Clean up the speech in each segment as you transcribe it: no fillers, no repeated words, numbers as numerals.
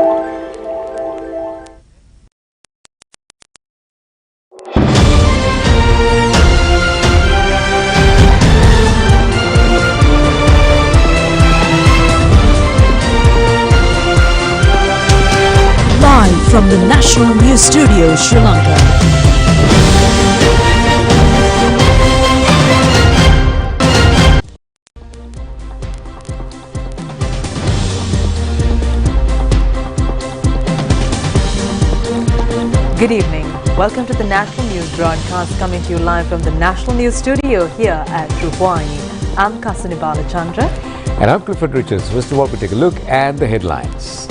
Live from the National News Studio, Sri Lanka. Good evening. Welcome to the National News broadcast coming to you live from the National News Studio here at Rupavahini. I'm Kasani Balachandra. And I'm Clifford Richards. First of all, we take a look at the headlines.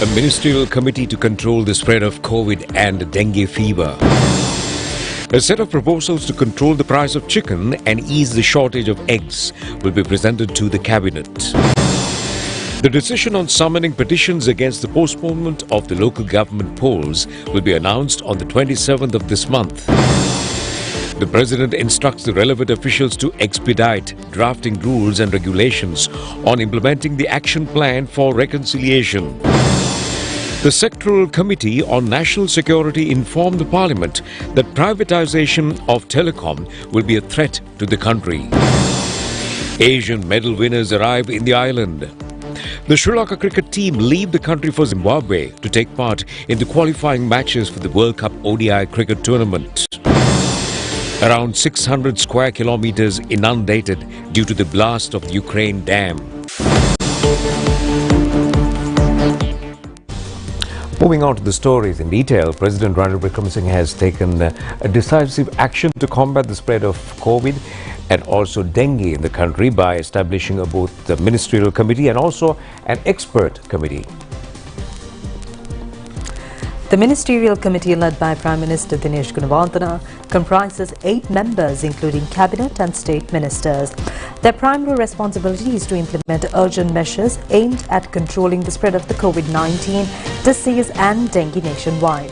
A ministerial committee to control the spread of COVID and dengue fever. A set of proposals to control the price of chicken and ease the shortage of eggs will be presented to the cabinet. The decision on summoning petitions against the postponement of the local government polls will be announced on the 27th of this month. The President instructs the relevant officials to expedite drafting rules and regulations on implementing the action plan for reconciliation. The Sectoral Committee on National Security informed the Parliament that privatization of telecom will be a threat to the country. Asian medal winners arrive in the island. The Sri Lanka cricket team leave the country for Zimbabwe to take part in the qualifying matches for the World Cup ODI cricket tournament. Around 600 square kilometers inundated due to the blast of the Ukraine dam. Moving on to the stories in detail, President Ranil Wickremesinghe has taken a decisive action to combat the spread of COVID and also dengue in the country by establishing both the ministerial committee and also an expert committee. The ministerial committee led by Prime Minister Dinesh Gunawardena comprises 8 members including cabinet and state ministers. Their primary responsibility is to implement urgent measures aimed at controlling the spread of the COVID-19 disease and dengue nationwide.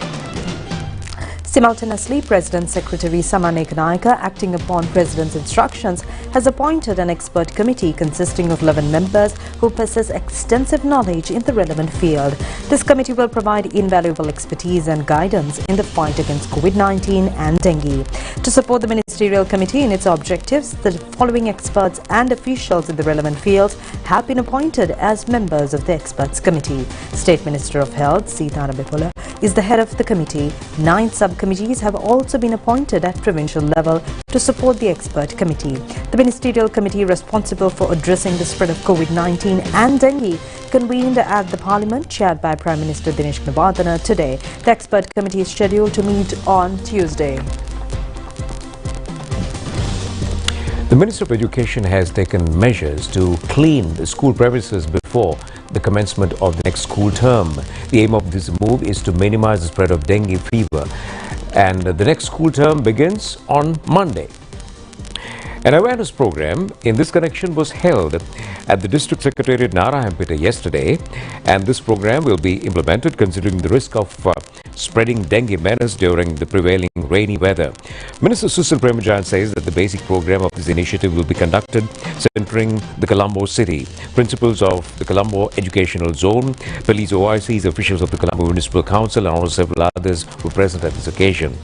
Simultaneously, President Secretary Saman Ekanaika, acting upon President's instructions, has appointed an expert committee consisting of 11 members who possess extensive knowledge in the relevant field. This committee will provide invaluable expertise and guidance in the fight against COVID-19 and dengue. To support the ministerial committee in its objectives, the following experts and officials in the relevant fields have been appointed as members of the experts committee. State Minister of Health, Sita Rabepola, is the head of the committee. 9 subcommittees have also been appointed at provincial level to support the expert committee. The ministerial committee responsible for addressing the spread of COVID-19 and dengue convened at the Parliament, chaired by Prime Minister Dinesh Gunawardena today. The expert committee is scheduled to meet on Tuesday. The Minister of Education has taken measures to clean the school premises before the commencement of the next school term. The aim of this move is to minimize the spread of dengue fever, and the next school term begins on Monday. An awareness program in this connection was held at the District Secretariat Narayanpeta yesterday, and this program will be implemented considering the risk of spreading dengue menace during the prevailing rainy weather. Minister Susil Premajayan says that the basic program of this initiative will be conducted centering the Colombo city. Principals of the Colombo Educational Zone, police OICs, officials of the Colombo Municipal Council and also several others were present at this occasion.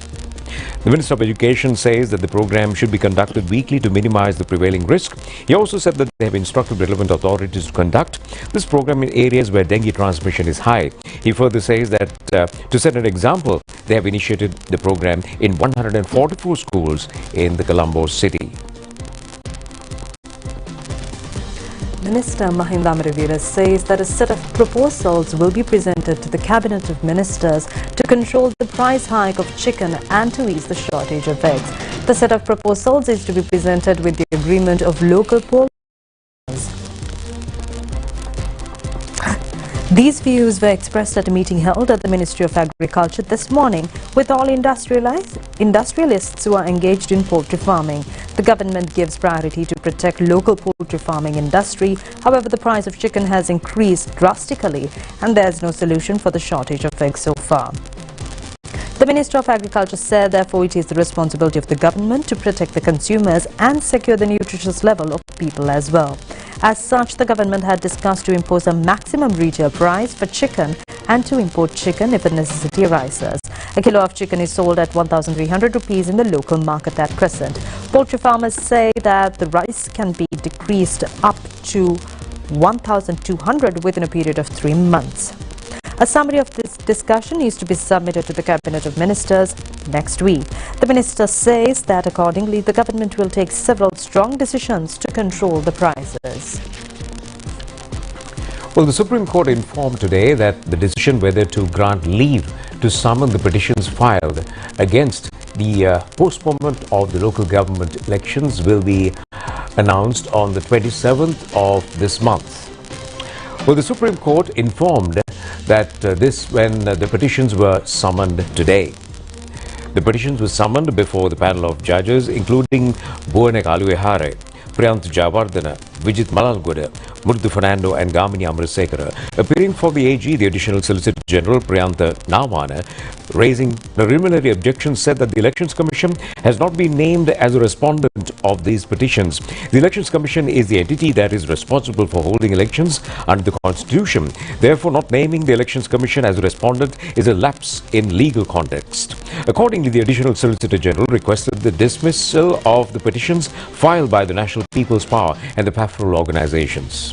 The Minister of Education says that the program should be conducted weekly to minimize the prevailing risk. He also said that they have instructed relevant authorities to conduct this program in areas where dengue transmission is high. He further says that to set an example, they have initiated the program in 144 schools in the Colombo city. Minister Mahinda Amaravira says that a set of proposals will be presented to the Cabinet of Ministers to control the price hike of chicken and to ease the shortage of eggs. The set of proposals is to be presented with the agreement of local poll. These views were expressed at a meeting held at the Ministry of Agriculture this morning with all industrialists who are engaged in poultry farming. The government gives priority to protect local poultry farming industry. However, the price of chicken has increased drastically and there is no solution for the shortage of eggs so far. The Minister of Agriculture said, therefore, it is the responsibility of the government to protect the consumers and secure the nutritious level of people as well. As such, the government had discussed to impose a maximum retail price for chicken and to import chicken if a necessity arises. A kilo of chicken is sold at 1,300 rupees in the local market at present. Poultry farmers say that the price can be decreased up to 1,200 within a period of 3 months. A summary of this discussion is to be submitted to the Cabinet of Ministers next week. The minister says that accordingly the government will take several strong decisions to control the prices. Well, the Supreme Court informed today that the decision whether to grant leave to summon the petitions filed against the postponement of the local government elections will be announced on the 27th of this month. Well, the Supreme Court informed that when the petitions were summoned today. The petitions were summoned before the panel of judges, including Bhuvanek Aluehare, Priyant Javardhana, Vijit Malalgoda, Murthu Fernando and Gamini Amrasekara. Appearing for the AG, the Additional Solicitor General Priyanta Navana, raising preliminary objections, said that the Elections Commission has not been named as a respondent of these petitions. The Elections Commission is the entity that is responsible for holding elections under the Constitution. Therefore, not naming the Elections Commission as a respondent is a lapse in legal context. Accordingly, the Additional Solicitor General requested the dismissal of the petitions filed by the National People's Power and the PAFROL organizations.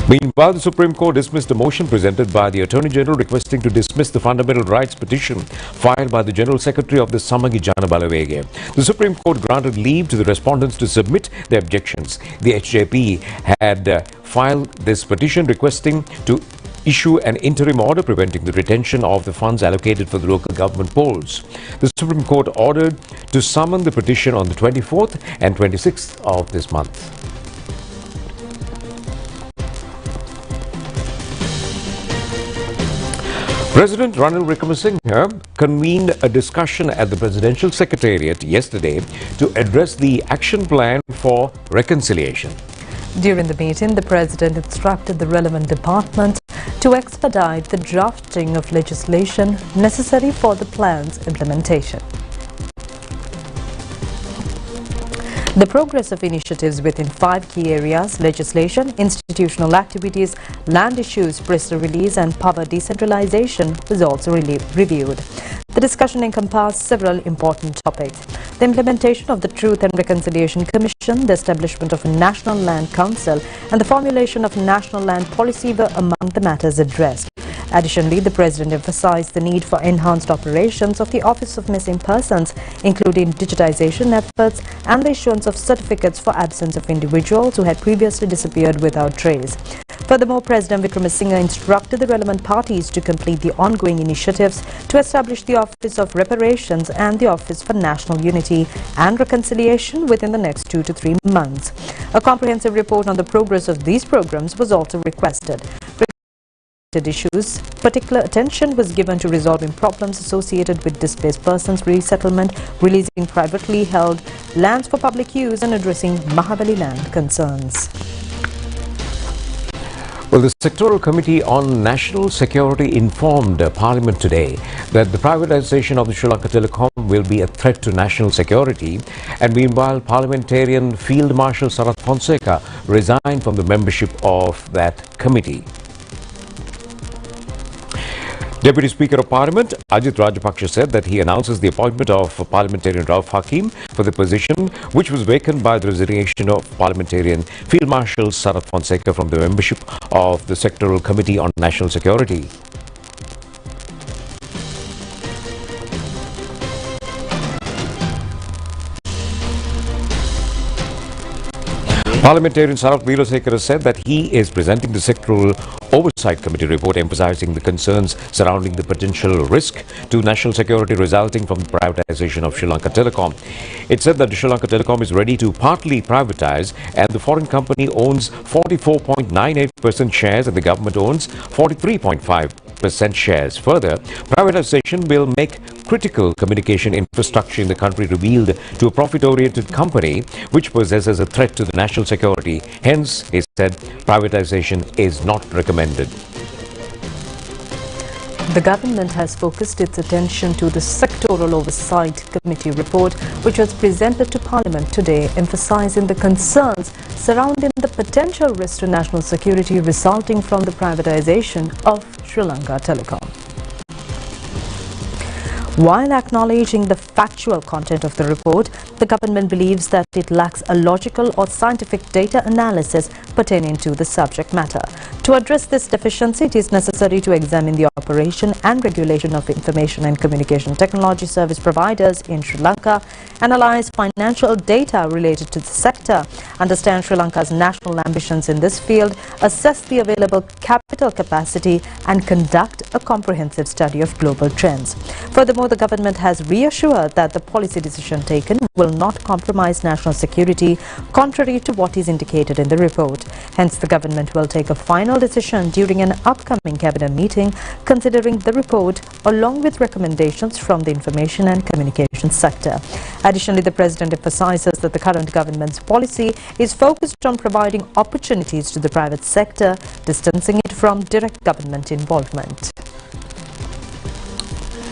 Meanwhile, the Supreme Court dismissed a motion presented by the Attorney General requesting to dismiss the fundamental rights petition filed by the General Secretary of the Samagi Jana Balavege. The Supreme Court granted leave to the respondents to submit their objections. The HJP had filed this petition requesting to issue an interim order preventing the retention of the funds allocated for the local government polls. The Supreme Court ordered to summon the petition on the 24th and 26th of this month. President Ranil Wickremesinghe convened a discussion at the Presidential Secretariat yesterday to address the action plan for reconciliation. During the meeting, the President instructed the relevant departments to expedite the drafting of legislation necessary for the plan's implementation. The progress of initiatives within 5 key areas, legislation, institutional activities, land issues, press release and power decentralization was also reviewed. The discussion encompassed several important topics: the implementation of the Truth and Reconciliation Commission, the establishment of a National Land Council and the formulation of national land policy were among the matters addressed. Additionally, the President emphasized the need for enhanced operations of the Office of Missing Persons, including digitization efforts and the issuance of certificates for absence of individuals who had previously disappeared without trace. Furthermore, President Wickremesinghe instructed the relevant parties to complete the ongoing initiatives to establish the Office of Reparations and the Office for National Unity and Reconciliation within the next 2 to 3 months. A comprehensive report on the progress of these programs was also requested. Issues, particular attention was given to resolving problems associated with displaced persons resettlement, releasing privately held lands for public use and addressing Mahabali land concerns. Well, the Sectoral Committee on National Security informed Parliament today that the privatization of the Sri Lanka Telecom will be a threat to national security, and meanwhile Parliamentarian Field Marshal Sarath Fonseca resigned from the membership of that committee. Deputy Speaker of Parliament Ajit Rajapaksa said that he announces the appointment of Parliamentarian Rauf Hakim for the position which was vacant by the resignation of Parliamentarian Field Marshal Sarath Fonseca from the membership of the Sectoral Committee on National Security. Parliamentarian Sarath Veerasekara said that he is presenting the Sectoral Oversight Committee report emphasizing the concerns surrounding the potential risk to national security resulting from the privatization of Sri Lanka Telecom. It said that the Sri Lanka Telecom is ready to partly privatize and the foreign company owns 44.98% shares and the government owns 43.5% shares. Further, privatization will make critical communication infrastructure in the country revealed to a profit-oriented company which possesses a threat to the national security. Hence, he said, privatization is not recommended. The government has focused its attention to the Sectoral Oversight Committee report, which was presented to Parliament today, emphasizing the concerns surrounding the potential risk to national security resulting from the privatization of Sri Lanka Telecom. While acknowledging the factual content of the report, the government believes that it lacks a logical or scientific data analysis pertaining to the subject matter. To address this deficiency, it is necessary to examine the operation and regulation of information and communication technology service providers in Sri Lanka, analyze financial data related to the sector, understand Sri Lanka's national ambitions in this field, assess the available capital capacity, and conduct a comprehensive study of global trends. Furthermore, the government has reassured that the policy decision taken will not compromise national security, contrary to what is indicated in the report. Hence, the government will take a final decision during an upcoming cabinet meeting, considering the report along with recommendations from the information and communication sector. Additionally, the president emphasizes that the current government's policy is focused on providing opportunities to the private sector, distancing it from direct government involvement.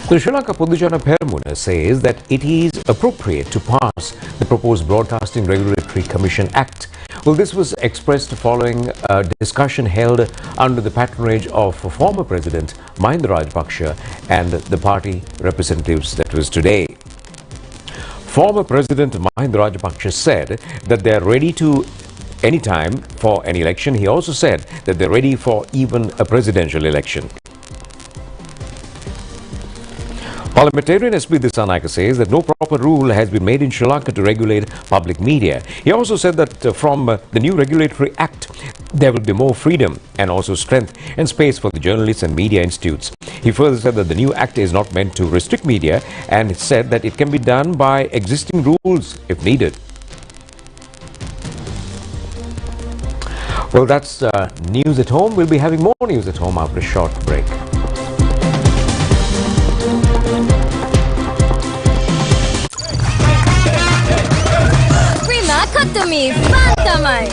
The Sri Lanka Podujana Peramuna says that it is appropriate to pass the proposed Broadcasting Regulatory Commission Act. Well, this was expressed following a discussion held under the patronage of former President Mahinda Rajapaksa and the party representatives. That was today. Former President Mahinda Rajapaksa said that they are ready to any time for an election. He also said that they're ready for even a presidential election. Parliamentarian S.P. Dissanayake says that no proper rule has been made in Sri Lanka to regulate public media. He also said that from the new regulatory act, there will be more freedom and also strength and space for the journalists and media institutes. He further said that the new act is not meant to restrict media and said that it can be done by existing rules if needed. Well, that's news at home. We'll be having more news at home after a short break. Kami, pantamay!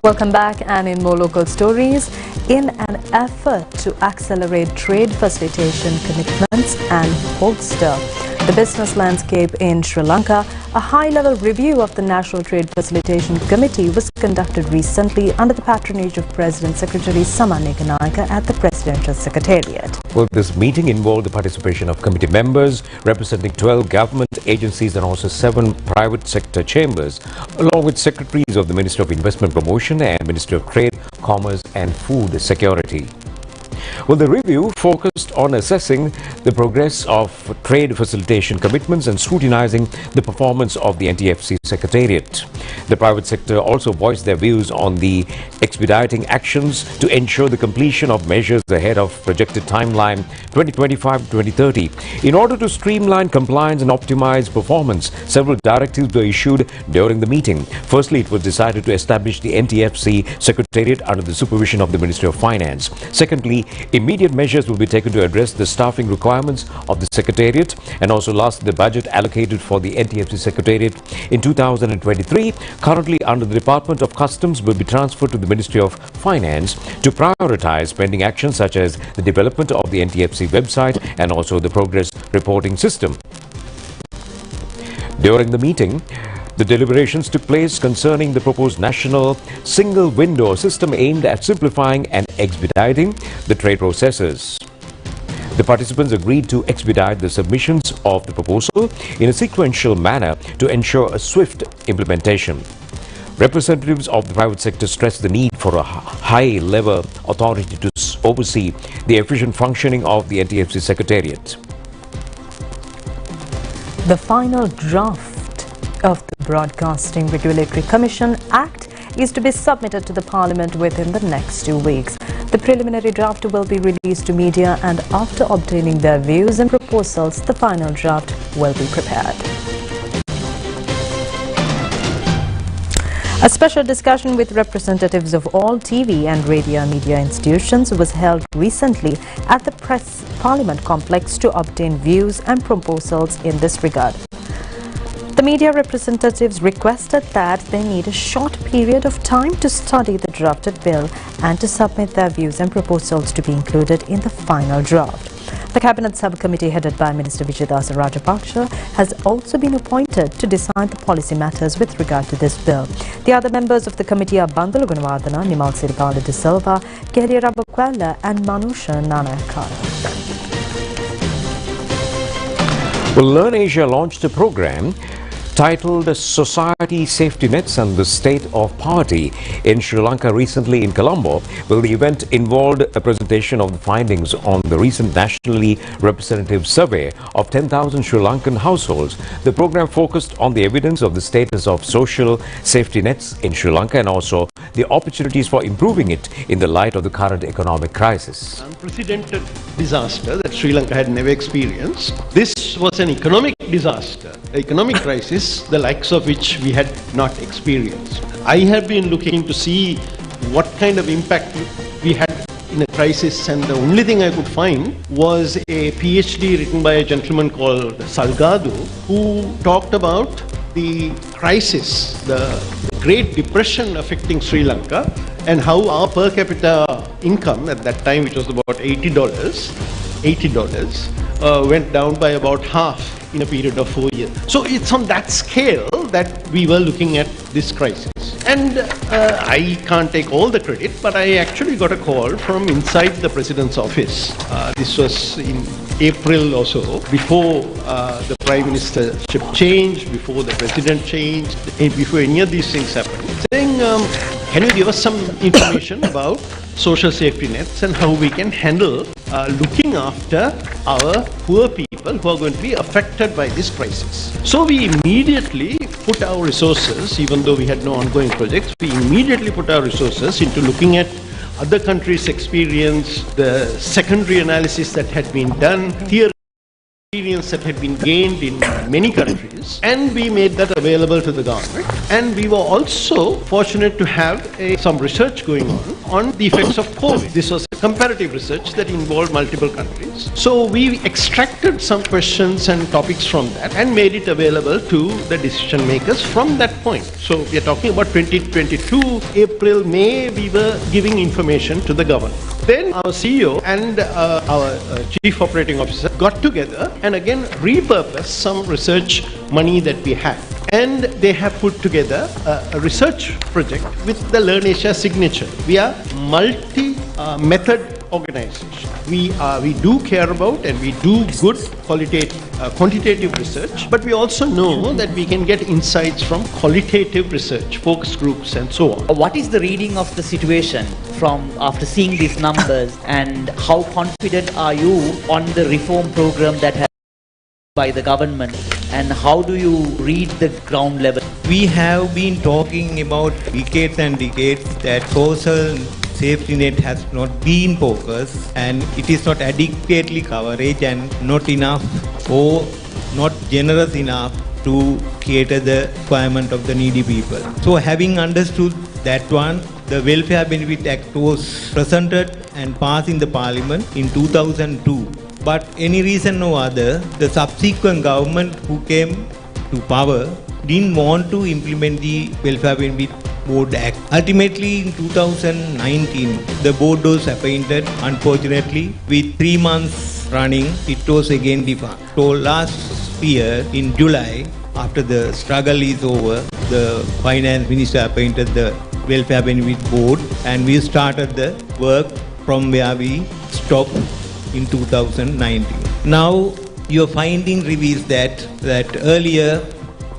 Welcome back, and in more local stories, in an effort to accelerate trade facilitation commitments and bolster the business landscape in Sri Lanka, a high-level review of the National Trade Facilitation Committee was conducted recently under the patronage of President Secretary Saman Ekanayake at the Presidential Secretariat. Well, this meeting involved the participation of committee members representing 12 government agencies and also 7 private sector chambers, along with secretaries of the Ministry of Investment Promotion and Ministry of Trade, Commerce and Food Security. Well, the review focused on assessing the progress of trade facilitation commitments and scrutinizing the performance of the NTFC Secretariat. The private sector also voiced their views on the expediting actions to ensure the completion of measures ahead of projected timeline 2025-2030. In order to streamline compliance and optimize performance, several directives were issued during the meeting. Firstly, it was decided to establish the NTFC Secretariat under the supervision of the Ministry of Finance. Secondly, immediate measures will be taken to address the staffing requirements of the Secretariat, and also lastly, the budget allocated for the NTFC Secretariat in 2023, currently under the Department of Customs, will be transferred to the Ministry of Finance to prioritize pending actions such as the development of the NTFC website and also the progress reporting system. During the meeting, the deliberations took place concerning the proposed national single window system aimed at simplifying and expediting the trade processes. The participants agreed to expedite the submissions of the proposal in a sequential manner to ensure a swift implementation. Representatives of the private sector stressed the need for a high-level authority to oversee the efficient functioning of the NTFC Secretariat. The final draft of the Broadcasting Regulatory Commission Act is to be submitted to the Parliament within the next 2 weeks. The preliminary draft will be released to media, and after obtaining their views and proposals, the final draft will be prepared. A special discussion with representatives of all TV and radio media institutions was held recently at the Press Parliament complex to obtain views and proposals in this regard. The media representatives requested that they need a short period of time to study the drafted bill and to submit their views and proposals to be included in the final draft. The Cabinet Subcommittee headed by Minister Vijayadasa Rajapaksa has also been appointed to decide the policy matters with regard to this bill. The other members of the committee are Bandula Gunawardana, Nimal Siripala de Silva, Kelly Rabakwala and Manusha Nanayakara. Well, Learn Asia launched a program titled Society Safety Nets and the State of Poverty in Sri Lanka recently in Colombo. Well, the event involved a presentation of the findings on the recent nationally representative survey of 10,000 Sri Lankan households. The program focused on the evidence of the status of social safety nets in Sri Lanka and also the opportunities for improving it in the light of the current economic crisis. Unprecedented disaster that Sri Lanka had never experienced. This was an economic disaster, an economic crisis, the likes of which we had not experienced. I have been looking to see what kind of impact we had in a crisis, and the only thing I could find was a PhD written by a gentleman called Salgado, who talked about the crisis, the Great Depression affecting Sri Lanka, and how our per capita income at that time, which was about $80, went down by about half in a period of 4 years. So it's on that scale that we were looking at this crisis. And I can't take all the credit, but I actually got a call from inside the President's office. This was in April or so, before the Prime Ministership changed, before the President changed, and before any of these things happened, saying, can you give us some information about social safety nets and how we can handle looking after our poor people who are going to be affected by this crisis. So we immediately put our resources, even though we had no ongoing projects, we immediately put our resources into looking at other countries' experience, the secondary analysis that had been done, theory experience that had been gained in many countries, and we made that available to the government. And we were also fortunate to have some research going on the effects of COVID. This was a comparative research that involved multiple countries. So we extracted some questions and topics from that and made it available to the decision makers from that point. So we are talking about 2022, April, May, we were giving information to the government. Then our CEO and our Chief Operating Officer got together and again repurposed some research money that we had. And they have put together a research project with the Learn Asia signature. We are multi-method organization. We do care about and we do good quantitative research, but we also know that we can get insights from qualitative research, focus groups and so on. What is the reading of the situation from after seeing these numbers, and how confident are you on the reform program that has by the government, and how do you read the ground level? We have been talking about decades and decades that social safety net has not been focused and it is not adequately coverage and not enough or not generous enough to cater the requirement of the needy people. So having understood that one, the Welfare Benefit Act was presented and passed in the Parliament in 2002. But any reason or other, the subsequent government who came to power didn't want to implement the Welfare Benefit Board Act. Ultimately, in 2019, the board was appointed. Unfortunately, with 3 months running, it was again defunct. So last year, in July, after the struggle is over, the Finance Minister appointed the Welfare Benefit Board, and we started the work from where we stopped in 2019. Now, your finding reveals that earlier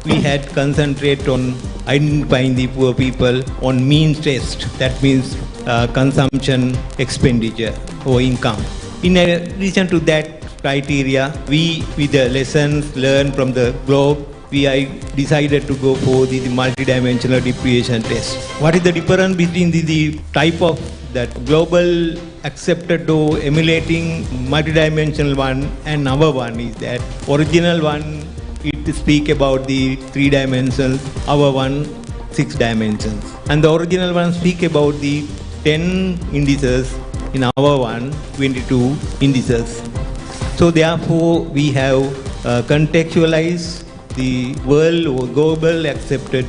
we had concentrated on identifying the poor people on means test, that means consumption, expenditure or income. In addition to that criteria, we, with the lessons learned from the globe, we decided to go for the multidimensional depreciation test. What is the difference between the type of that global accepted to emulating multidimensional one and our one is that original one, it speak about the 3 dimensions, our one 6 dimensions. And the original one speak about the 10 indices, in our one, 22 indices. So therefore, we have contextualized the world or global accepted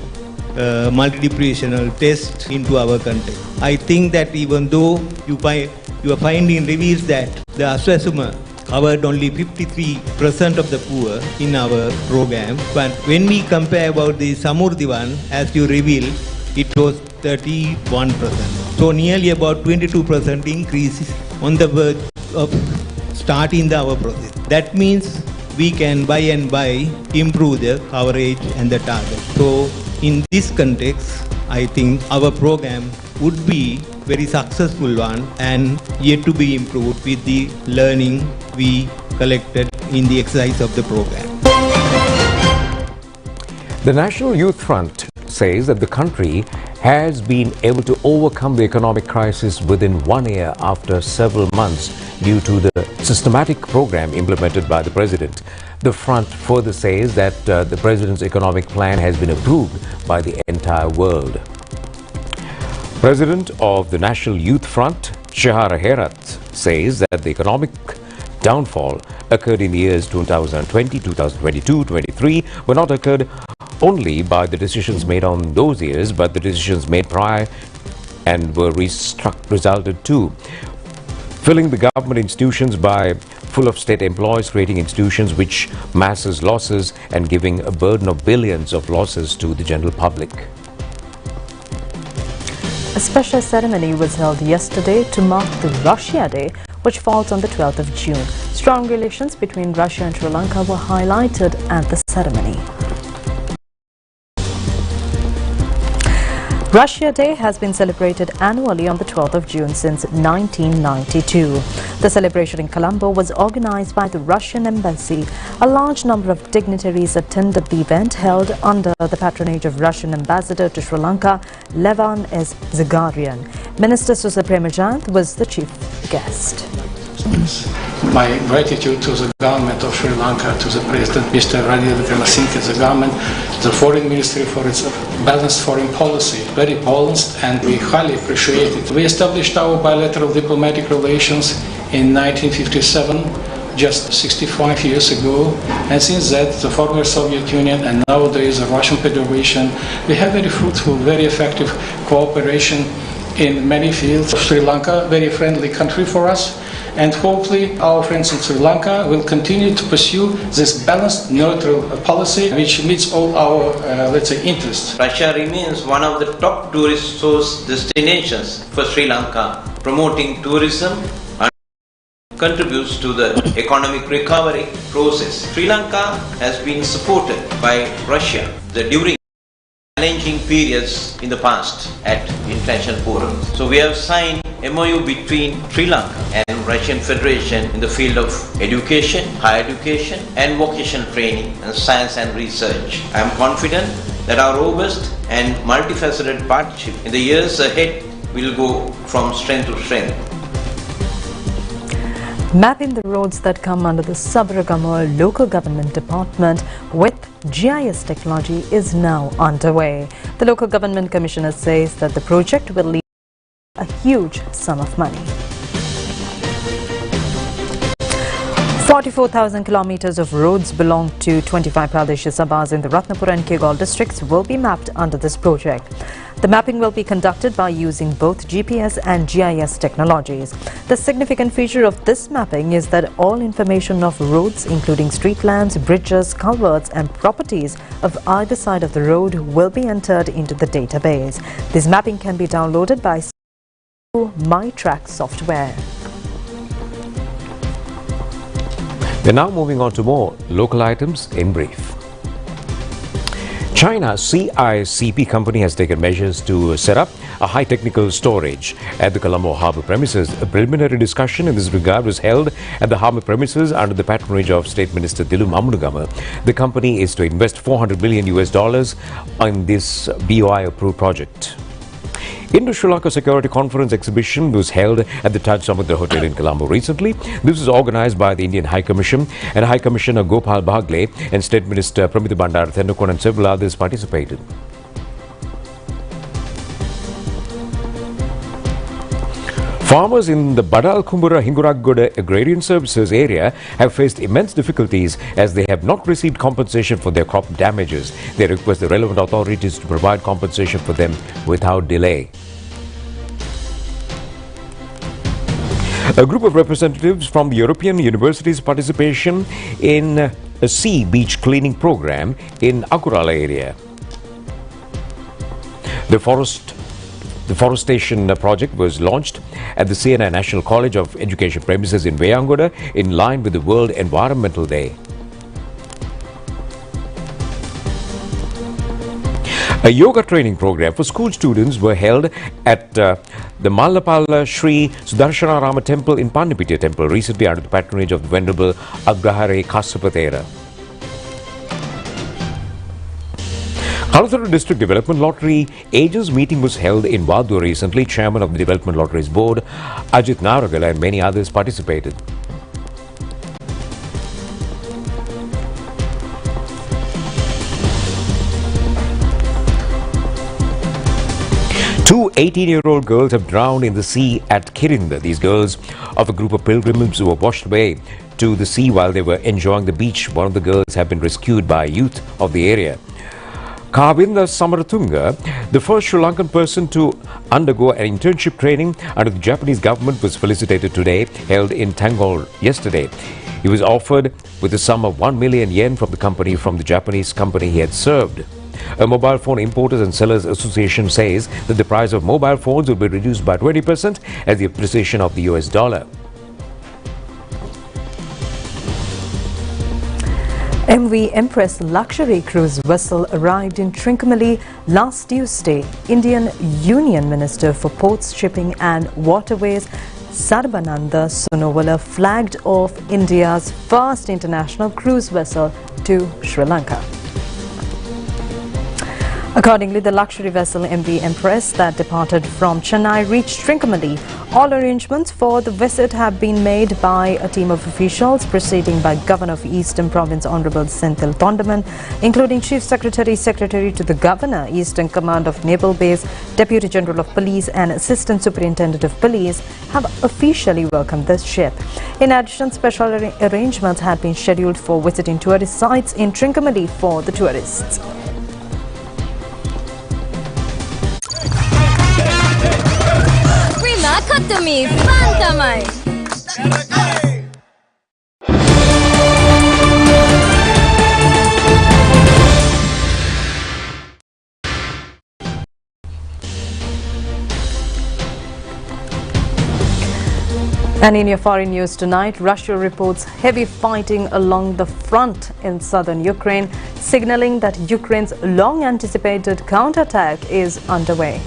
multidimensional test into our context. I think that even though your finding reveals that the assessment covered only 53% of the poor in our program, but when we compare about the Samurdhi one, as you reveal, it was 31%. So nearly about 22% increase on the verge of starting our process. That means we can by and by improve the coverage and the target. So in this context, I think our program would be very successful one and yet to be improved with the learning we collected in the exercise of the program. The National Youth Front says that the country has been able to overcome the economic crisis within 1 year after several months due to the systematic program implemented by the President. The front further says that the President's economic plan has been approved by the entire world. President of the National Youth Front, Shahara Herat, says that the economic downfall occurred in the years 2020, 2022, 23 were not occurred only by the decisions made on those years, but the decisions made prior and were resulted too. Filling the government institutions by full of state employees, creating institutions which masses losses and giving a burden of billions of losses to the general public. A special ceremony was held yesterday to mark the Russia Day, which falls on the 12th of June. Strong relations between Russia and Sri Lanka were highlighted at the ceremony. Russia Day has been celebrated annually on the 12th of June since 1992. The celebration in Colombo was organized by the Russian Embassy. A large number of dignitaries attended the event held under the patronage of Russian Ambassador to Sri Lanka, Levan S. Zagarian. Minister Susa Premajant was the chief guest. My gratitude to the government of Sri Lanka, to the President, Mr. Ranil Wickremesinghe, the government, the Foreign Ministry for its balanced foreign policy, very balanced, and we highly appreciate it. We established our bilateral diplomatic relations in 1957, just 65 years ago, and since that the former Soviet Union and nowadays the Russian Federation, we have very fruitful, very effective cooperation in many fields. Sri Lanka, very friendly country for us, and hopefully our friends in Sri Lanka will continue to pursue this balanced, neutral policy which meets all our, let's say, interests. Russia remains one of the top tourist source destinations for Sri Lanka, promoting tourism and contributes to the economic recovery process. Sri Lanka has been supported by Russia during challenging periods in the past at international forums. So we have signed MOU between Sri Lanka and Russian Federation in the field of education, higher education and vocational training and science and research. I am confident that our robust and multifaceted partnership in the years ahead will go from strength to strength. Mapping the roads that come under the Sabaragamuwa local government department with GIS technology is now underway. The local government commissioner says that the project will lead a huge sum of money. 44,000 kilometers of roads belong to 25 Pradesh Sabhas in the Ratnapura and Kegaon districts will be mapped under this project. The mapping will be conducted by using both GPS and GIS technologies. The significant feature of this mapping is that all information of roads, including street lamps, bridges, culverts and properties of either side of the road will be entered into the database. This mapping can be downloaded by MyTrack software. We're now moving on to more local items in brief. China's CICP company has taken measures to set up a high technical storage at the Colombo harbour premises. A preliminary discussion in this regard was held at the harbour premises under the patronage of State Minister Dilum Amunagama. The company is to invest $400 million in this BOI approved project. Indo-Sri Lanka Security Conference exhibition was held at the Taj Samudra Hotel in Colombo recently. This was organized by the Indian High Commission, and High Commissioner Gopal Bagle and State Minister Pramita Bandara Thendukon and several others participated. Farmers in the Badal Kumbura Hinguraggoda Agrarian Services area have faced immense difficulties as they have not received compensation for their crop damages. They request the relevant authorities to provide compensation for them without delay. A group of representatives from the European universities' participation in a sea beach cleaning program in Akurala area. The forestation project was launched at the CNI National College of Education premises in Veyangoda in line with the World Environmental Day. A yoga training program for school students were held at the Mallapalla Sri Sudarshana Rama Temple in Pandipitiya Temple recently under the patronage of the Venerable Agrahare Kasapatera. Kalatharu District Development Lottery Agents meeting was held in Vadu recently. Chairman of the Development Lotteries Board, Ajit Naragala, and many others participated. Two 18-year-old girls have drowned in the sea at Kirinda. These girls of a group of pilgrims who were washed away to the sea while they were enjoying the beach. One of the girls have been rescued by youth of the area. Kavinda Samaratunga, the first Sri Lankan person to undergo an internship training under the Japanese government, was felicitated today, held in Tangol yesterday. He was offered with a sum of 1 million yen from the Japanese company he had served. A mobile phone importers and sellers association says that the price of mobile phones will be reduced by 20% as the appreciation of the US dollar. MV Empress luxury cruise vessel arrived in Trincomalee last Tuesday. Indian Union Minister for Ports, Shipping and Waterways Sarbananda Sonovala flagged off India's first international cruise vessel to Sri Lanka. Accordingly, the luxury vessel MV Empress that departed from Chennai reached Trincomalee. All arrangements for the visit have been made by a team of officials preceding by Governor of Eastern Province Honorable Senthil Tondaman, including Chief Secretary, Secretary to the Governor, Eastern Command of Naval Base, Deputy General of Police and Assistant Superintendent of Police have officially welcomed this ship. In addition, special arrangements had been scheduled for visiting tourist sites in Trincomalee for the tourists. Katami Pantamai. And in your foreign news tonight, Russia reports heavy fighting along the front in southern Ukraine, signaling that Ukraine's long-anticipated counterattack is underway.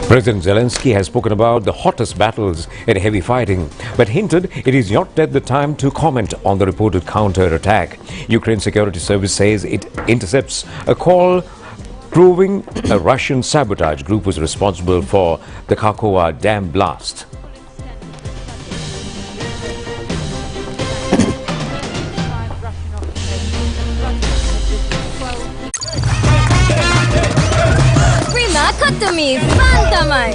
President Zelensky has spoken about the hottest battles and heavy fighting, but hinted it is not yet the time to comment on the reported counter-attack. Ukraine Security Service says it intercepts a call proving a Russian sabotage group was responsible for the Kakhovka dam blast. Katami Pantamai.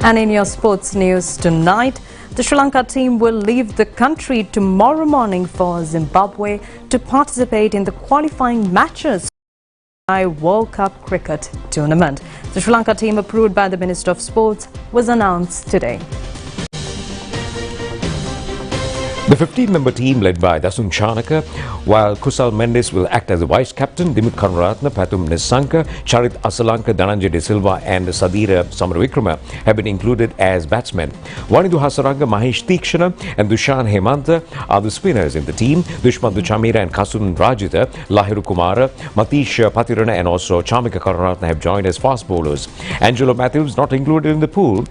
And in your sports news tonight, the Sri Lanka team will leave the country tomorrow morning for Zimbabwe to participate in the qualifying matches World Cup Cricket Tournament. The Sri Lanka team, approved by the Minister of Sports, was announced today. The 15-member team led by Dasun Chanaka, while Kusal Mendes will act as the vice-captain, Dimit Karunaratne, Pathum Nisanka, Charit Asalanka, Dhananjay De Silva and Sadira Samaravikrama have been included as batsmen. Wanidhu Hasaranga, Mahesh Tikshana and Dushan Hemanta are the spinners in the team. Dushman Duchamira and Kasun Rajita, Lahiru Kumara, Matish Patirana and also Chamika Karunaratne have joined as fast bowlers. Angelo Matthews not included in the pool.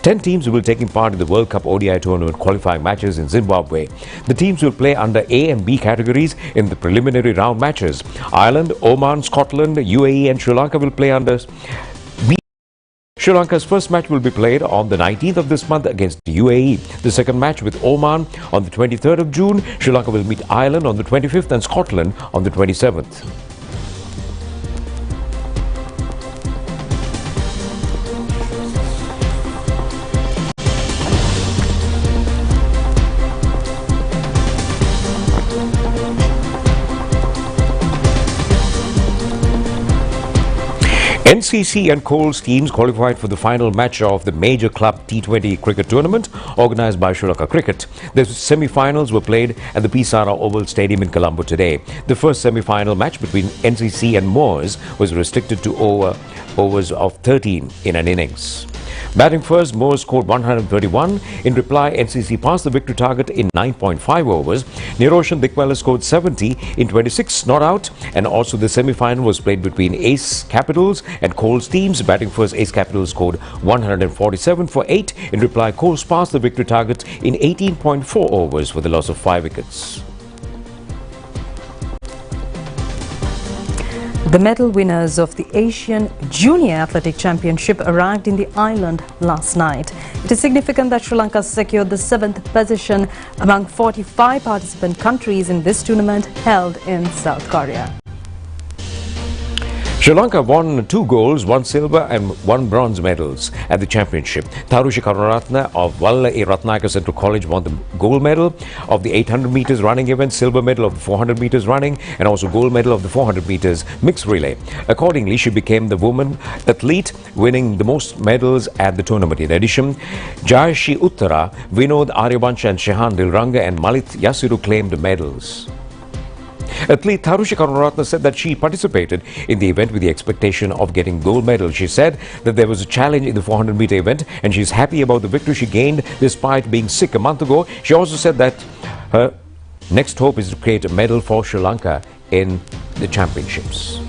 10 teams will be taking part in the World Cup ODI tournament qualifying matches in Zimbabwe. The teams will play under A and B categories in the preliminary round matches. Ireland, Oman, Scotland, UAE and Sri Lanka will play under B. Sri Lanka's first match will be played on the 19th of this month against UAE. The second match with Oman on the 23rd of June. Sri Lanka will meet Ireland on the 25th and Scotland on the 27th. NCC and Coles teams qualified for the final match of the major club T20 cricket tournament organised by Sri Lanka Cricket. The semi-finals were played at the Pisara Oval Stadium in Colombo today. The first semi-final match between NCC and Moors was restricted to overs of 13 in an innings. Batting first, Moores scored 131. In reply, NCC passed the victory target in 9.5 overs. Niroshan Dikwala scored 70 in 26 not out. And also the semi-final was played between Ace Capitals and Coles teams. Batting first, Ace Capitals scored 147 for 8. In reply, Coles passed the victory target in 18.4 overs for the loss of 5 wickets. The medal winners of the Asian Junior Athletic Championship arrived in the island last night. It is significant that Sri Lanka secured the 7th position among 45 participant countries in this tournament held in South Korea. Sri Lanka won 2 golds, 1 silver and 1 bronze medals at the championship. Tharushi Karunaratne of Walla A. Ratnayaka Central College won the gold medal of the 800 meters running event, silver medal of the 400 meters running and also gold medal of the 400 meters mixed relay. Accordingly, she became the woman athlete winning the most medals at the tournament. In addition, Jayashi Uttara, Vinod Aryavansh and Shehan Dilranga and Malit Yasiru claimed medals. Athlete Tharushi Karunaratne said that she participated in the event with the expectation of getting gold medal. She said that there was a challenge in the 400-meter event and she's happy about the victory she gained despite being sick a month ago. She also said that her next hope is to create a medal for Sri Lanka in the championships.